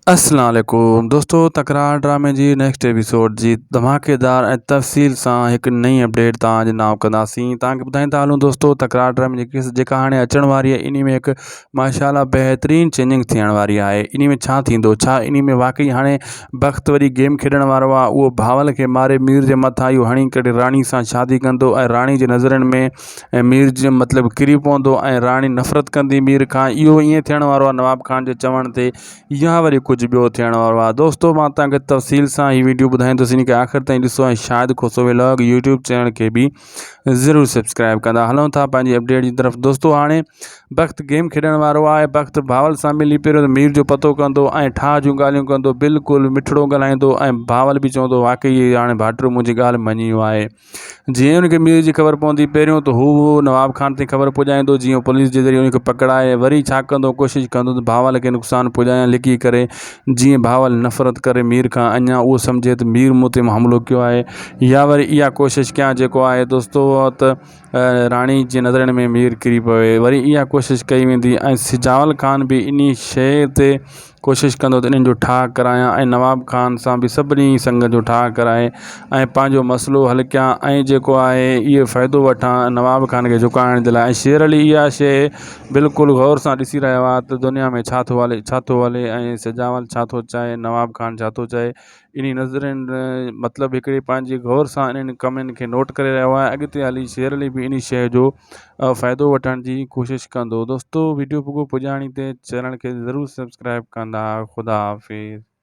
अस्सलाम वालेकुम दोस्तों, तकरार ड्रामे जी नेक्स्ट एपिसोड जी धमाकेदार ऐं तफ़सील सां हिकु नई अपडेट तव्हांजे नाम कंदासीं। तव्हांखे ॿुधाईंदा हलूं दोस्तों, तकरार ड्रामे जेका हाणे अचण वारी आहे, इन में हिकु माशाल्लाह बहितरीन चेंजिंग थियण वारी आहे। इन में छा थींदो, छा इन में वाकई हाणे वक़्तु वरी गेम खेॾण वारो आहे। उहो भावल खे मारे मीर जे मथां इहो हणी करे राणी सां शादी कंदो ऐं राणी जे नज़रनि में मीर जे मतिलबु किरी पवंदो ऐं राणी नफ़रत कंदी मीर खां। इहो ईअं थियण वारो आहे नवाब खान जे चवण ते, या वरी कुछ ॿियो थियण वारो आहे। दोस्तों मां तव्हांखे तफ़सील सां हीअ वीडियो ॿुधाईंदुसि, इन खे आख़िर ताईं ॾिसो ऐं शायदि खोसो व्लॉग यूट्यूब चैनल के भी ज़रूर सब्सक्राइब कंदा। हलूं था पंहिंजी अपडेट जी तरफ़। दोस्तों हाणे वक़्तु गेम खेॾण वारो आहे। वक़्तु भावल सां मिली पहिरियों मीर जो पतो कंदो ऐं ठाह जूं ॻाल्हियूं कंदो, बिल्कुलु मिठड़ो ॻाल्हाईंदो ऐं भावल भी चवंदो वाकई हाणे भाइटियो मुंहिंजी ॻाल्हि मञी वियो आहे। जीअं उनखे मीर जी ख़बर पवंदी, पहिरियों त हू नवाब खान ते ख़बर पुॼाईंदो, जीअं पुलिस जे ज़रिए उनखे पकड़ाए। वरी छा कंदो, कोशिशि कंदो त भावल खे नुक़सानु पुॼायां लिकी करे। जीअं भावल नफ़रत करे मीर खां, अञा उहो सम्झे त मीर मूं ते हमलो कयो आहे, या वरी इहा कोशिशि कयां जेको आहे दोस्तों त राणी जे नज़रनि में मीर किरी पवे। वरी इहा कोशिशि कई वेंदी ऐं सिजावल खान बि इन शइ ते कोशिशि कंदो त इन्हनि जो ठाह करायां ऐं नवाब खान सां बि सभिनी संग जो ठाह कराए ऐं पंहिंजो मसइलो हल कयां ऐं जेको आहे इहो फ़ाइदो वठां नवाब खान खे झुकाइण जे लाइ। ऐं शेर अली इहा शइ बिल्कुलु गौर सां ॾिसी रहियो आहे त दुनिया में छा थो हले ऐं सिजावल छा थो चए, नवाब खान छा थो चए। इन नज़रनि मतिलबु हिकिड़ी पंहिंजी गौर सां इन्हनि कमनि खे नोट करे रहियो आहे। अॻिते हली शेर अली भी इन शइ जो फ़ाइदो वठण जी कोशिशि कंदो। दोस्तों वीडियो पुॼाणी ते चैनल खे ज़रूरु सब्सक्राइब कंदा। ख़ुदा हाफ़िज़।